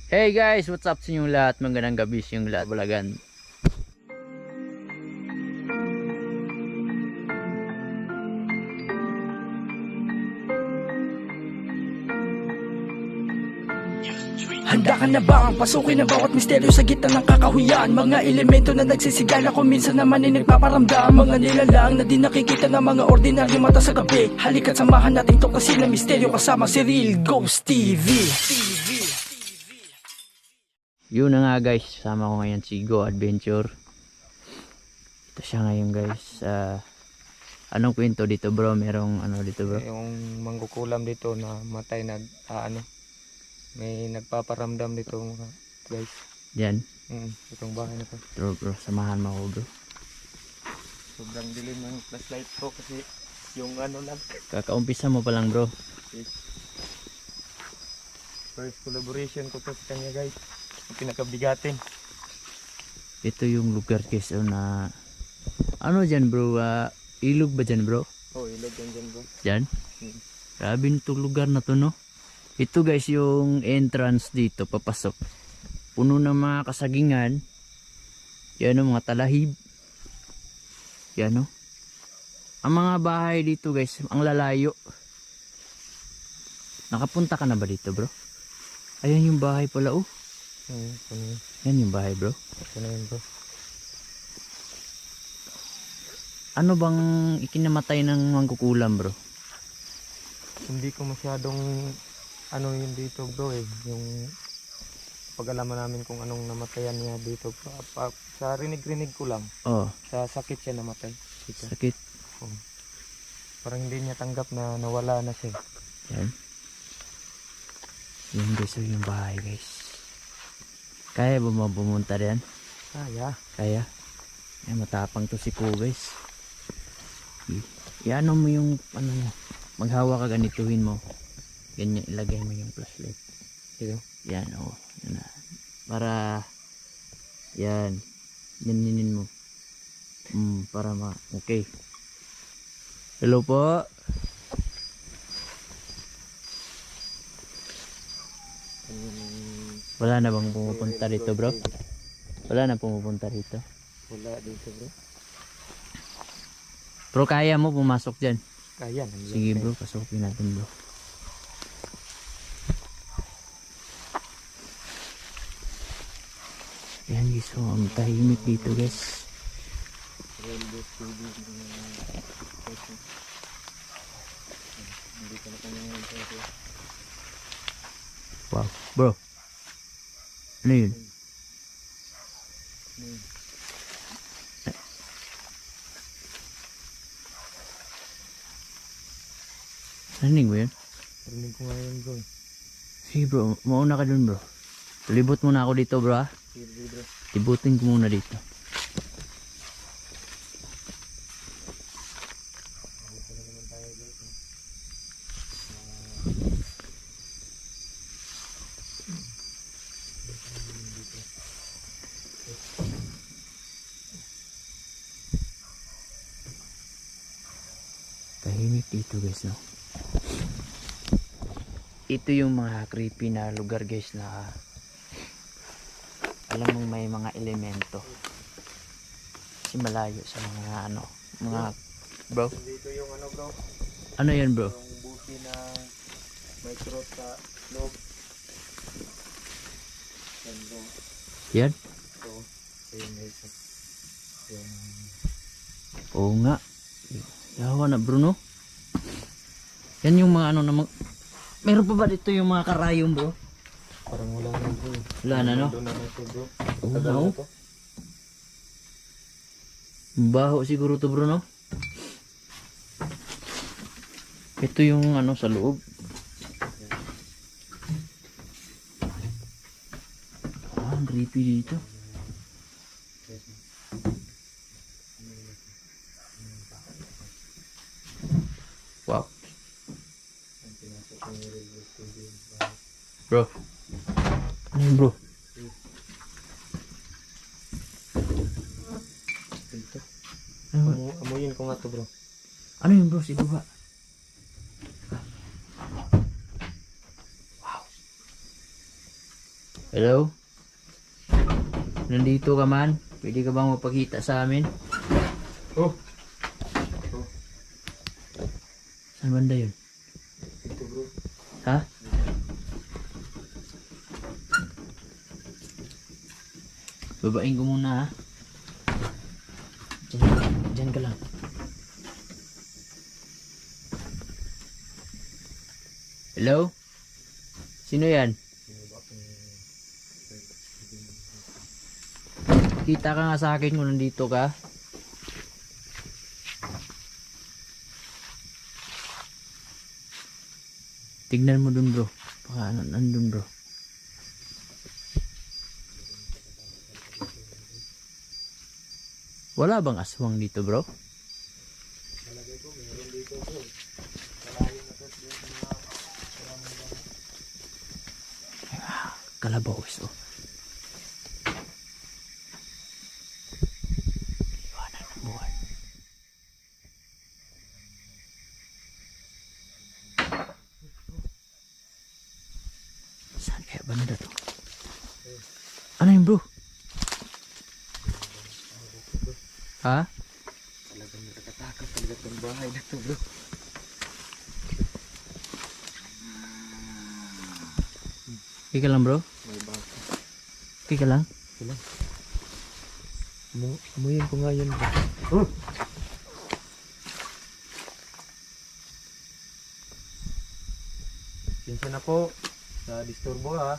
Hey guys, what's up sa inyong lahat? Magandang gabi sa inyong lahat, Bulagan. Handa ka na ba ang pasukin ang bawat misteryo sa gitna ng kakahuyan? Mga elemento na nagsisigala kung minsan naman ay nagpaparamdam. Mga nilalang na di nakikita ng mga ordinaryo mata sa gabi. Halika't samahan natin to kasi na misteryo kasama si Real Ghost TV. Yun na nga guys, sama ko ngayon si Go Adventure. Ito siya ngayon guys. Anong kwento dito bro? Merong ano dito bro? Yung mangkukulam dito na matay may nagpaparamdam dito mga guys. Diyan. Itong bahay na to. Bro, samahan mo ako bro. Sobrang dilim ng flashlight ko kasi yung ano lang. Kakaumpisa mo pa lang bro. First collaboration ko to sa kanya guys. Ang pinakabigatin. Ito yung lugar guys na ano dyan bro? Ilog ba dyan bro? Oh, ilog yan dyan bro. Dyan? Grabe nitong lugar na to no? Ito guys yung entrance dito papasok. Puno ng mga kasagingan. Yan o mga talahib. Yan o. Ang mga bahay dito guys, ang lalayo. Nakapunta ka na ba dito bro? Ayan yung bahay pala oh. Yan yung bahay bro. Ito na yun bro. Ano bang ikinamatay ng mangkukulam bro? Hindi ko masyadong ano yun dito bro eh. Yung pag-alaman namin kung anong namatayan niya dito. Sa rinig-rinig ko lang. Oh, Sa sakit siya namatay. Dito. sakit. Oh. Parang hindi niya tanggap na nawala na siya. Yan. Yun guys, so yung bahay guys. Kaya ba mabumunta rin? Yeah. Kaya. Ay, matapang to si Ko guys. Iano mo yung ano mo. Maghawa ka ganituhin mo. Ganyan ilagay mo yung flashlight. Ito. Yan oh. Yan na. Para yan. Ganyanin mo. Para okay. Hello po. Wala na bang pumupunta dito bro? Wala na pumupunta dito. Wala dito bro. Bro, kaya mo pumasok dyan? Kaya. Sige bro, pasukin natin bro. Yan guys, so ang tahimik dito guys. Wow, bro. Ano yun? Narinig mo yun? Rinig ko nga yun bro. Sige bro, mauna ka dun bro. Libot muna ako dito bro ha. Sige bro. Libutin ko muna dito. Tahimik dito guys no. Ito yung mga creepy na lugar guys na alam mong may mga elemento. Kasi malayo sa mga ano, mga bro. Dito yung ano bro. Ano yan bro? Yung buti na may trot sa loob. Yan bro. Yan? So, ayun guys. Yung Oo nga. Yawa na Bruno. Yan yung mga ano na meron pa ba dito yung mga karayom bro? parang wala na bro. Wala na no? Doon na ito bro. Oo Tagal no? na to. Baho siguro to bro no? Ito yung ano sa loob. Ang creepy dito. Wow. Bro. Ano yun bro? Dito. Ano, Amuyin ko nga to bro. ano yun bro? Sige ba? Hello? Nandito ka man? Pwede ka bang mapakita sa amin? Oh, Saan banda yun? ito bro. Ha? Babain ko muna ha. Diyan ka lang. Hello? Sino yan? Kita ka nga sa akin kung nandito ka. Tignan mo dun bro. Baka nandun bro. Wala bang aswang dito bro? Kalabaw oh. Iwanan ng buwan. Saan kaya banda to? Ano yun bro? Ha? Talagang nakakatakot talaga itong bahay na to bro. Okay ka lang bro? May baka. Okay ka lang? Sila. Amuyin ko nga yun bro. Pinsan na po sa disturbo ha.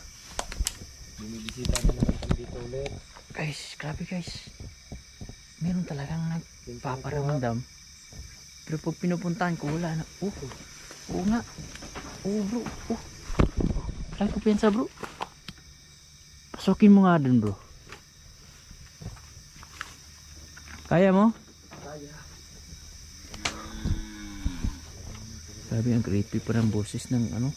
Bumibisita na naman kami dito ulit. Guys, grabe guys. Meron talagang nagpaparamdam. Pero pag pinupuntahan ko, wala na. Oo nga. Oo bro. Try ko pensa bro. Pasukin mo nga dun bro. Kaya mo? Kaya. Grabe ang creepy pa ng boses ng ano.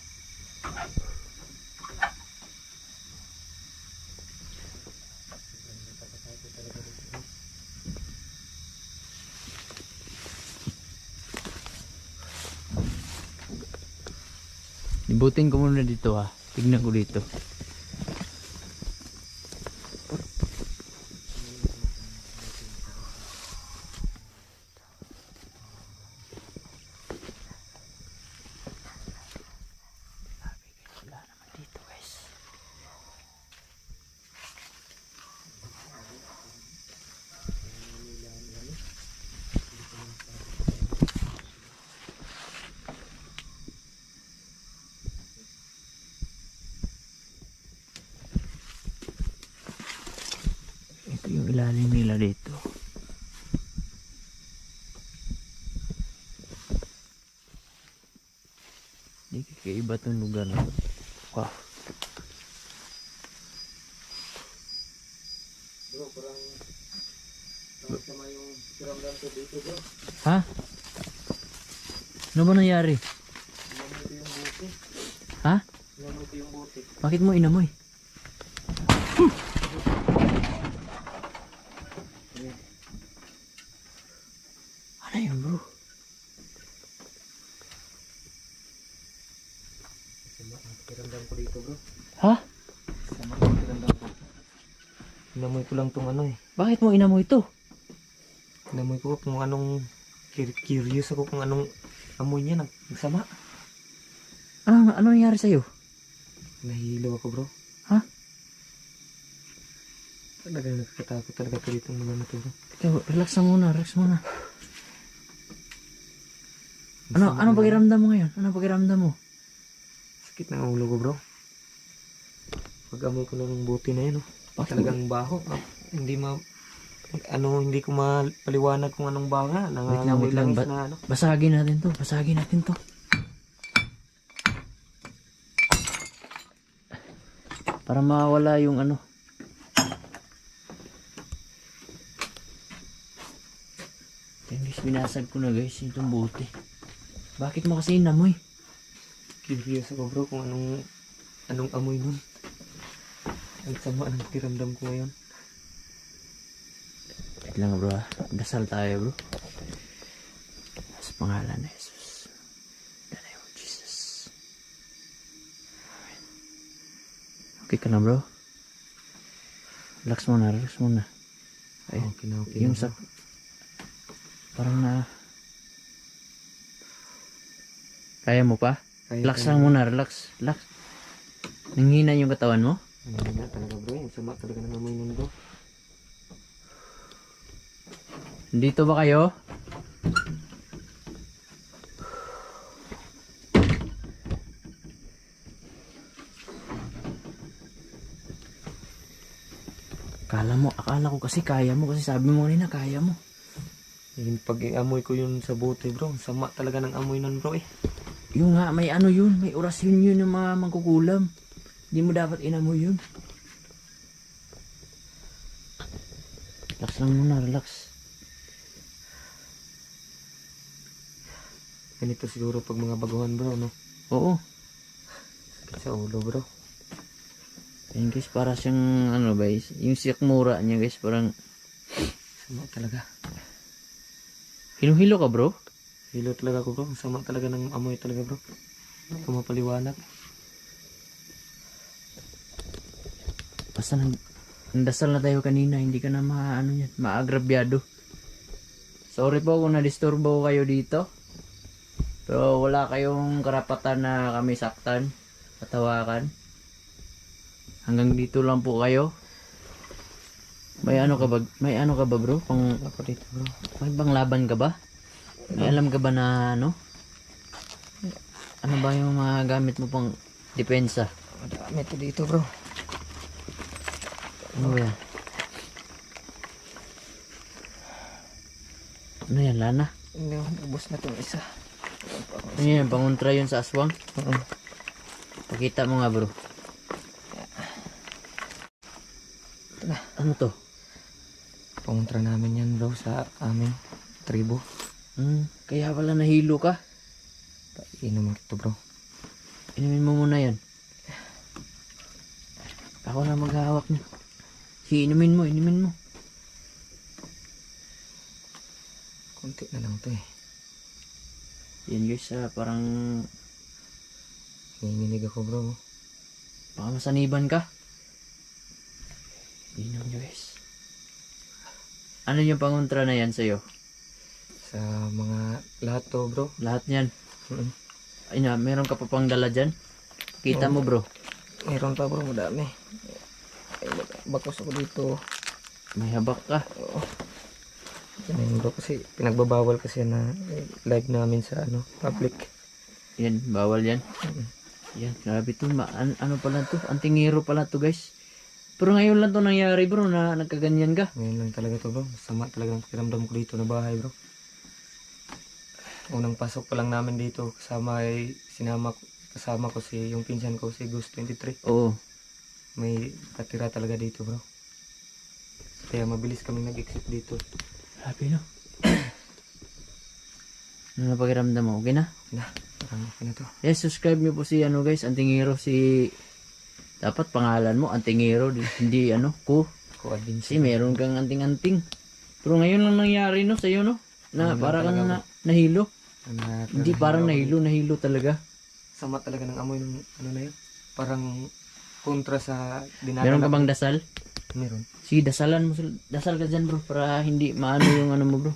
Ibutin ko muna dito ha. Tignan ko dito. Wala naman dito guys. Ito yung ilalim nila dito. Hindi kakaiba itong lugar na to. Wow. Bro, parang sama yung kiramdam ko dito bro. Ha? Ano ba nangyari? Inamoy ko yung buti. Ha? Inamoy ko yung buti. Bakit mo inamoy? Ano yun bro? Sama ang kiramdam ko dito bro. Ha? Sama ang kiramdam ko. Inamoy ko lang tong ano eh. Bakit mo inamoy ito? Inamoy ko kung anong curious ako kung anong amoy niya nagsama. Ano nangyari sa'yo? Nahihilo ako bro. Ha? Talagang nakakatakot talaga ito dito ng mga na to bro. Ikaw, relax lang muna, relax muna. Nagsama Ano na- pakiramdam mo ngayon? Ano pakiramdam mo? Sakit ng ulo ko bro. Pag amoy ko lang ng buti na yun oh. Bakit Talagang baho. Hindi ko mapaliwanag kung anong baho nga. Nangangamoy wait lang, lang na ano. Basagin natin to, basagin natin to. Para mawala yung ano. Guys, binasag ko na guys, itong buti. Bakit mo kasi inamoy? Curious ako bro kung anong amoy nun. Ang sama ng tiramdam ko ngayon. Wait lang bro ha. Dasal tayo bro. Sa pangalan ni Jesus. In the name of Jesus. Amen. Okay ka na bro? Relax muna, relax muna. Ay, Okay na, okay yung na, sa... bro. Parang na... Kaya mo pa? Kaya, Relax kaya. lang muna, relax. Relax. Nanghina yung katawan mo? Hindi na talaga bro, yung sama talaga ng amoy nun bro. Dito ba kayo? Akala ko kasi kaya mo, kasi sabi mo kanina kaya mo. Yung pag-amoy ko yun sa bote bro, sama talaga ng amoy nun bro eh. Yung nga, may ano yun, may orasyon yun ng mga mangkukulam. Hindi mo dapat inamoy yun. Relax lang muna, relax. Ganito siguro pag mga baguhan bro, no? Oo. Sakit sa ulo bro. Ayun guys, para siyang ano ba, yung sikmura niya guys, parang Sama talaga. hilo-hilo ka bro. Hilo talaga ko bro, sama talaga ng amoy talaga bro. Kumapaliwanag. Basta nagdasal na tayo kanina, hindi ka na maano yan, maagrabyado. Sorry po kung na-disturbo ko kayo dito. Pero wala kayong karapatan na kami saktan, patawakan. Hanggang dito lang po kayo. May ano ka ba bro? Ako dito bro. May bang laban ka ba? May alam ka ba na ano? Ano ba yung mga gamit mo pang depensa? Madami ito dito bro. Ano ba yan? Ano yan, lana? Hindi, ubos na itong isa. Ano yan, pangontra yun sa aswang? Oo. Pakita mo nga bro. Ito na. Ano to? Panguntra namin yan bro sa aming tribo. Kaya pala nahilo ka. Inumin ito bro. Inumin mo muna yan. Ako na maghahawak niyo. Inumin mo. Kunti na lang ito eh. Yan guys, parang Nanginginig ako bro. baka masaniban ka. Inom guys. Ano yung pangontra na yan sa'yo? Sa mga lahat to bro. Lahat yan. Mm. Ay na, meron ka pa pang dala dyan? Kita mo bro. Mayroon pa bro, madami. Ay, bakos ako dito. May habak ka. Oo. Yan bro, kasi pinagbabawal kasi na live namin sa ano, public. Yan, bawal yan. Mm. Yan, grabe to. Ano pala to? Antingero pala to guys. Pero ngayon lang to nangyari bro na nagkaganyan ka. Ngayon lang talaga to bro. Sama talaga ng pakiramdam ko dito na bahay bro. Unang pasok pa lang namin dito kasama ko si yung pinsan ko si Gus 23. Oo. May katira talaga dito bro. Kaya mabilis kami nag-exit dito. Grabe no. Ano na pakiramdam mo? Okay na? Na, parang okay na to. Yes, subscribe nyo po si ano guys, Antingero si... Dapat pangalan mo, Antingero, hindi ano, ko. Kuha din Kasi meron kang anting-anting. Pero ngayon lang nangyari no, sa'yo no? Na Ano lang para kang talaga, nahilo. Na, Hindi parang nahilo talaga. Sama talaga ng amoy ng ano na yun. Parang kontra sa Meron ka bang dasal? Meron. Sige, dasalan mo. Dasal ka dyan bro, para hindi maano yung ano mo bro.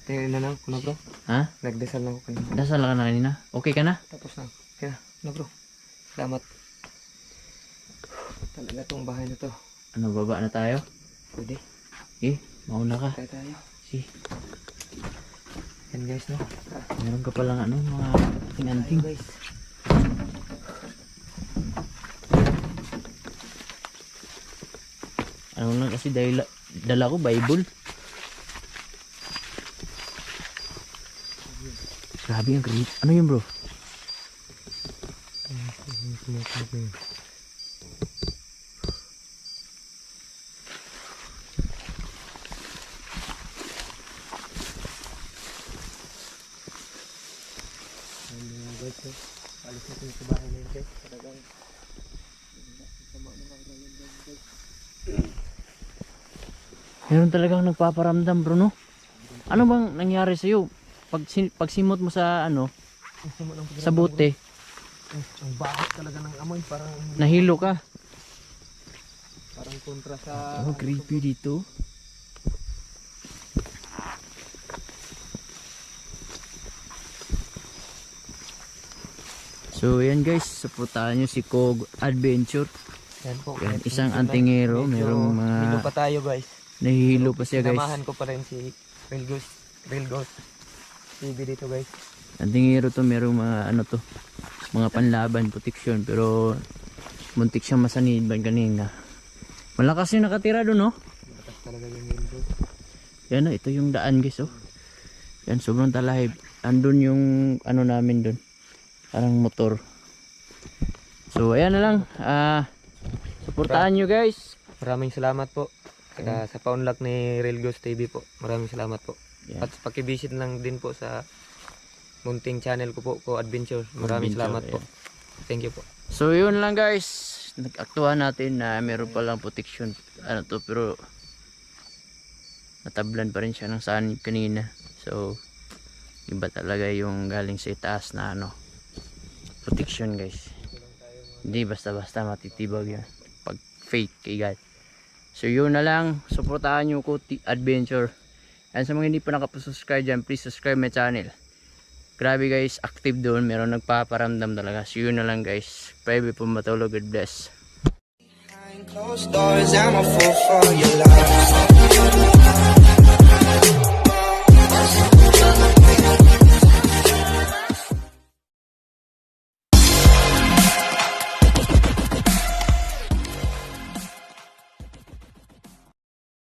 Tinanong ko na bro. Ha? Nagdasal lang ako kanina. Dasal ka na kanina? Okay ka na? Tapos na. Kaya na bro. Salamat. Talaga tong bahay na to. Ano, baba na tayo? Pwede. Mauna ka. Tayo. Sige, Yan guys no. meron ka palang ano, mga anting-anting. Guys. Ano lang kasi dahil dala ko Bible. Grabe yung creep. Ano yun bro? Guys, alis natin sa bahay na yun guys. Talagang Meron talagang nagpaparamdam bro no? Ano bang nangyari sa'yo? Pagsimot mo sa ano, sa bote, ang bakit talaga ng amoy parang nahilo ka. Parang kontra sa... Oh, creepy dito. So yan guys, supportahan nyo si Kog Adventure. Yan po. Yan, Medyo isang na- antingero, medyo merong mga hilo pa tayo guys. nahihilo pa siya guys. Sinamahan ko pa rin si Real Ghost TV dito guys. Antingero to, merong mga ano to, mga panlaban, protection, pero muntik siyang masaniban kanina. Malakas yung nakatira doon, no? Malakas talaga yung Real Ghost. Yan na, ito yung daan guys, oh. Yan, sobrang talahib. Andun yung ano namin doon. Parang motor. So, ayan na lang. Suportahan nyo guys. Maraming salamat po. Saka sa pa-unlock ni Real Ghost TV po. Maraming salamat po. Yan. At pakivisit lang din po sa munting channel ko po, Ko Adventure. Maraming salamat po. Thank you po. So, yun lang guys. Nag-aktuhan natin na meron palang protection. Ano to, pero natablan pa rin siya ng sanib kanina. So, iba talaga yung galing sa itaas na ano, protection guys. Hindi basta-basta matitibag yan pag faith kay God. So yun na lang, suportahan nyo ko Adventure. And sa mga hindi pa nakapasubscribe dyan, please subscribe my channel. Grabe guys, active doon, meron nagpaparamdam talaga. So yun na lang guys, private po matulog, God bless. Closed doors, I'm a fool for your love.